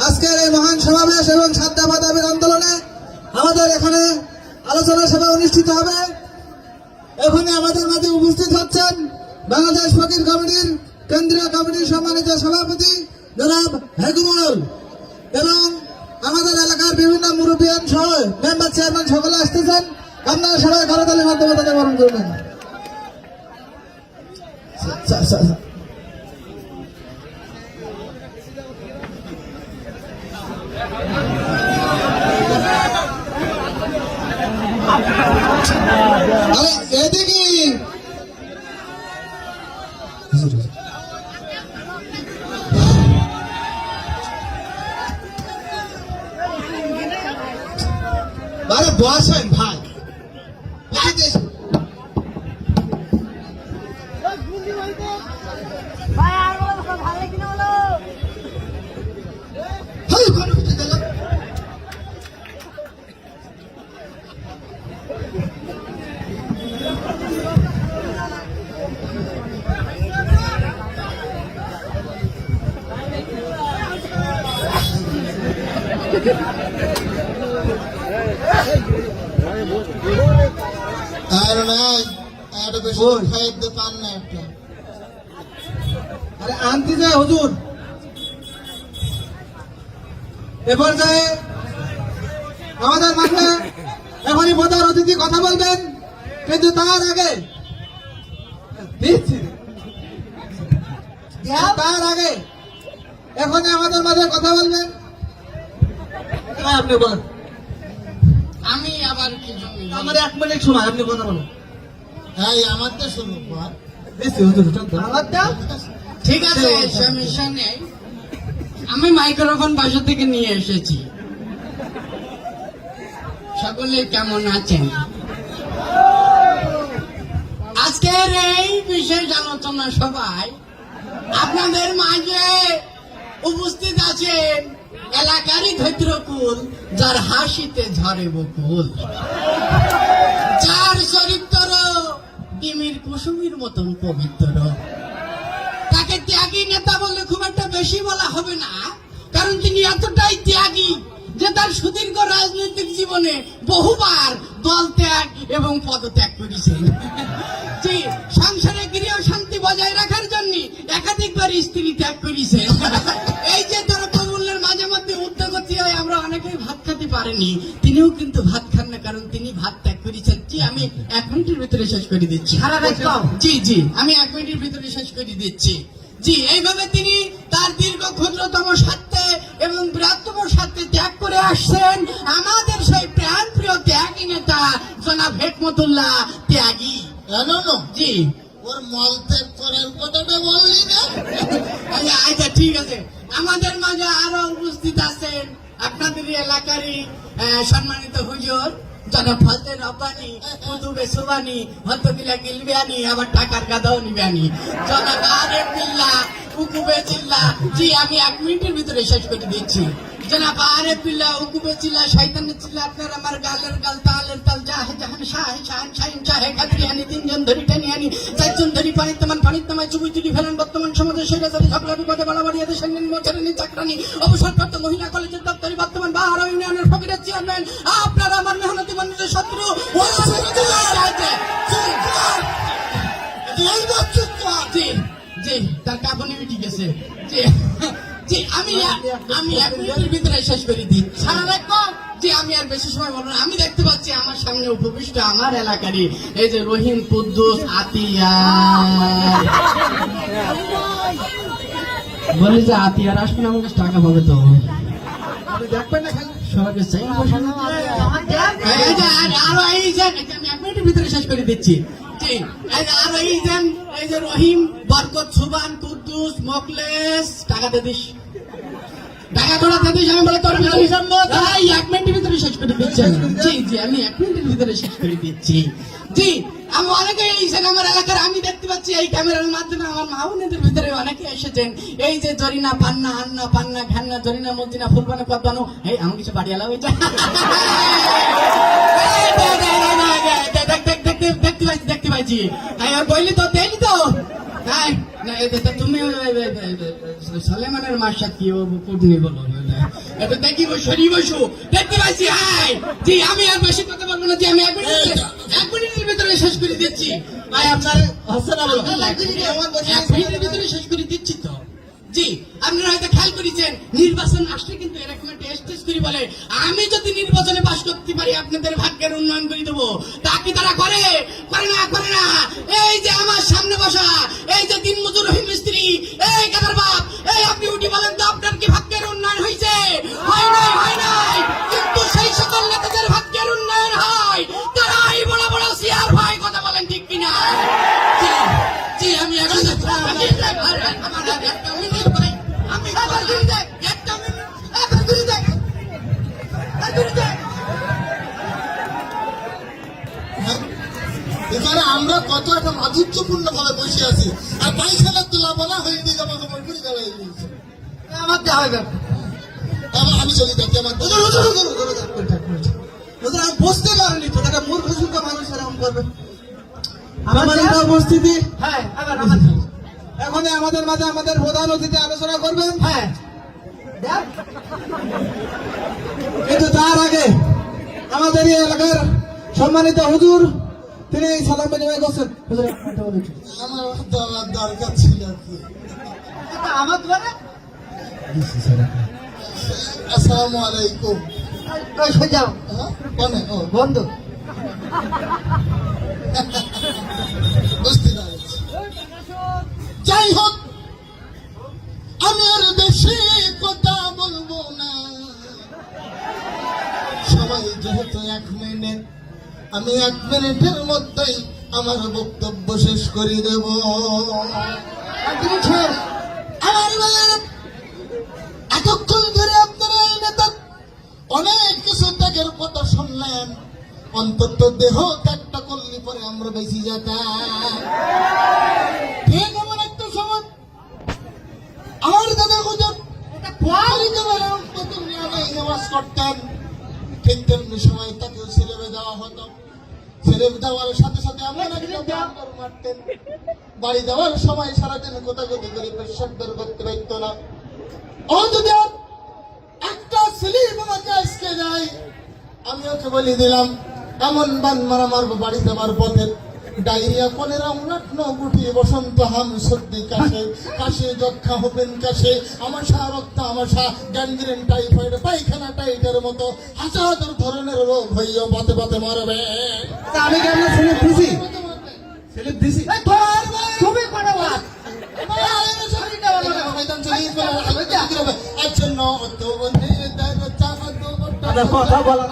আজকের এই মহান সমাবেশ এবং ৭ দফা দাবির আন্দোলনে আমাদের এখানে আলোচনা সভা অনুষ্ঠিত হবে। এখানে আমাদের মাঝে উপস্থিত হচ্ছেন বাংলাদেশ ফকির কমিটির কেন্দ্রীয় কমিটির সম্মানিত সভাপতি জনাব হেকুমল এবং আমাদের এলাকার বিভিন্ন মুরব্বিয়ান সহ মেম্বার চেয়ারম্যান সকলে আসতেছেন। আপনারা সবাই করতালির মাধ্যমে তাদের বরণ করবেন। এদিকে আরে বসেন ভাই, আর নাই একটা বেশি খাইতে পান না একটা। আরে আনতে যায় হুজুর। এ পর্যায়ে আমাদের মাঝে এখনই প্রধান অতিথি কথা বলবেন, কিন্তু তার আগে এখনই আমাদের মাঝে কথা বলবেন। আপনি বলেন। আমি আবার কিছু আমার 1 মিনিট সময়, আপনি কথা বলুন। এই আমার তো শুরু কর। ঠিক আছে, সমস্যা নেই। আমি মাইক্রোফোন বাসা থেকে নিয়ে এসেছি। সকলে কেমন আছেন? আজকের এই বিশেষ আলোচনা সভায় আপনাদের মাঝে উপস্থিত আছেন এলাকারই ধৈর্যকুল, যার হাসিতে ঝরে বকুল, যার চরিত্র ডিমির কুসুমির মতন পবিত্র। তাকে ত্যাগী নেতা বললে খুব একটা বেশি বলা হবে না, কারণ তিনি এতটাই ত্যাগী যে তার সুদীর্ঘ রাজনৈতিক জীবনে বহুবার দল ত্যাগ এবং পদত্যাগ করেছেন। যে সংসারে গৃহ শান্তি বজায় রাখার জন্য একাধিকবার স্ত্রী ত্যাগ করেছেন। এই যে দ্রব্যমূল্যের মাঝে মধ্যে উদ্যোগতি হয়, আমরা অনেকেই ভাত খেতে পারিনি, তিনিও কিন্তু ভাত খান না, কারণ তিনি ভাত ত্যাগ করেছেন। জি, আমি 1 মিনিটের ভিতরে শেষ করে দিচ্ছি। জি আমি 1 মিনিটের ভিতরে শেষ করে দিচ্ছি। জি, এইভাবে তিনি তার দীর্ঘ ক্ষুদ্রতম স্বার্থে এবং বৃহত্তম স্বার্থে ত্যাগ করে আসছেন। আমাদের সেই প্রাণ প্রিয় ত্যাগী নেতা জনাব হেকমতুল্লাহ ত্যাগী। জি, ওর মল ত্যাগ করার কথাটা বললি না? আচ্ছা ঠিক আছে। আমাদের মাঝে আরো উপস্থিত আছেন আপনাদের এলাকারই সম্মানিত হুজুর জনাব ফজলে রব্বানি, কুতুবে সুবানি, হতবিলা গিলবিয়ানি, আবার টাকার গাদাও নিবানি, জনাব আরেফ বিল্লাহ, উকুবে চিল্লা। জি, আমি 1 মিনিটের ভিতরে শেষ করে দিচ্ছি। জনাব আরেফ বিল্লাহ, উকুবে চিল্লা, শয়তানের চিল্লা, আপনার আমার গালের গাল, তালের তাল, জাহে জাহান, শাহে শাহান, শাহিন শাহে, কাদরিয়ানি, 3 জন ধরি টানিয়ানি, 4 জন ধরি পানির তামায় চুবুই চুরি ফেলেন। বর্তমান সমাজে সেটাচারি ঝগড়া বিপদে বাড়াবাড়ি দেশের নিম্নচারণী চাকরানি, অবসরপ্রাপ্ত মহিলা কলেজের দপ্তরি, বর্তমান বাহারা ইউনিয়নের ফকিরের চেয়ারম্যান, আপনারা আমার মেহনতি মানুষের শত্রু। জি, তার কাপড় ঠিক আছে। জি, আমি 1 মিনিটের ভিতরে শেষ করে দিই। জি, আমি আর বেশি সময় বলবো না। আমি দেখতে পাচ্ছি আমার সামনে উপবিষ্ট আমার এলাকারই এই যে রহিম, কুদ্দুস, আতিয়া। বলি যে আতিয়ার আসবেন, আমার কাছে টাকা পাবে তো দেখবেন না, খালি সবাইকে চাই। আরো এই যে আমি 1 মিনিটের ভিতরে শেষ করে দিচ্ছি। আর এই যে রহিম, বরকত, সুবান, কুদ্দুস, মোকলেস, টাকাতে দিস, টাকা ধরাতে দিস। আমি বলে তোর 1 মিনিটের ভিতরে শেষ করে দিচ্ছি। জি, আমি 1 মিনিটের ভিতরে শেষ করে দিচ্ছি। জি, আমি অনেকে এসেছেন আমার এলাকার। আমি দেখতে পাচ্ছি এই ক্যামেরার মাধ্যমে আমার মা বোনদের ভিতরে অনেকে এসেছেন। এই যে জরিনা, পান্না, আন্না, পান্না, ঘান্না, জরিনা, মদিনা, ফুলবানা, পদ্মানো। এই আমি কিছু বাড়ি এলাম দেখতে পাইছি। বললি তো দেয়নি তো। তুমি সলেমানের মার সাথে কি কুটনি বলো? এটা দেখিব সরি বসু দেখতে পাইছি হাই জি আমি আর বেশি কথা বলবো না জি আমি এক মিনিটের ভিতরে শেষ করে দিচ্ছি ভাই আপনার হচ্ছে না বলো এক মিনিটের ভিতরে শেষ করে দিচ্ছি তো জি আপনারা হয়তো খেয়াল করেছেন নির্বাচন আসলে কিন্তু এরকম একটা স্টেজ করে বলে আমি যদি নির্বাচনে পাশ করতে পারি আপনাদের ভাগ্যের উন্নয়ন করে দেবো তা কি তারা করে করে না এই যে আমার সামনে বসা এই যে দিনমজুর রহিম মিস্ত্রি এই কাদার বাপ এই আপনি উঠি বলেন তো আপনার কি ভাগ্যের উন্নয়ন হয়েছে হয় নাই কিন্তু সেই সকল নেতাদের ভাগ্যের উন্নয়ন হয় তারাই বড় বড় সিআর ভাই কথা বলেন ঠিক কিনা জি জি আমি এখন আমার একটা মিনিট ভাই আমি একটা মিনিট এখানে আমরা কত একটা মাধুর্যপূর্ণ ভাবে বসে আছি আর পায়খানার তোলা বলা হয়নি জামা কাপড় পরে গেল আমার যা হবে আমি চলি দেখি আমার আমি বুঝতে পারিনি তো একটা মূর্খ সুখ মানুষ এরকম করবে আমার এই উপস্থিতি হ্যাঁ আবার এখন আমাদের মাঝে আমাদের প্রধান অতিথি আলোচনা করবেন হ্যাঁ কিন্তু তার আগে আমাদের এই এলাকার সম্মানিত হুজুর তিনি সালাম বিনিময় করছেন হুজুর একটা বলে দিন। আমার দেওয়ার দরকার ছিল কি আমার দ্বারা আসসালামু আলাইকুম যাও হ্যাঁ কোনে ও বন্ধ বুঝতে পারছি যাই হোক আমি আর বেশি কথা বলবো না সবাই যেহেতু 1 মিনিট আমি 1 মিনিটের মধ্যেই আমার বক্তব্য শেষ করে দেব আমার বেলার এতক্ষণ ধরে আপনারা এই নেতা অনেক কিছু ত্যাগের কথা শুনলেন অন্তত দেহ ত্যাগটা করলে পরে আমরা বেশি যেতাম ঠিক এমন একটা সময় আমার দাদা হুজুর নামাজ করতেন ঠিক তেমনি সময় তাকে ছেড়ে দেওয়া হতো ছেড়ে দেওয়ার সাথে সাথে আমরা মারতেন বাড়ি যাওয়ার সময় সারাদিন কোথাগতি করে পেশাব বের করতে পারতো না ও যদি একটা স্লিপ আমাকে আজকে যায় আমি ওকে বলে দিলাম এমন বান মারা মারবো বাড়ি যাওয়ার পথে ডায়রিয়া কলেরা উলাটনো গুটি বসন্ত হাম সর্দি কাশে কাশে যক্ষা হবেন কাশে আমাশা রক্ত আমাশা গ্যাংগ্রিন টাইফয়েড পায়খানা টাইটের মতো হাজার ধরনের রোগ হইয়া পথে পথে মারবে আমি কেমন স্লিপ দিছি স্লিপ দিছি খুবই বড় বাত আচ্ছা কথা বলা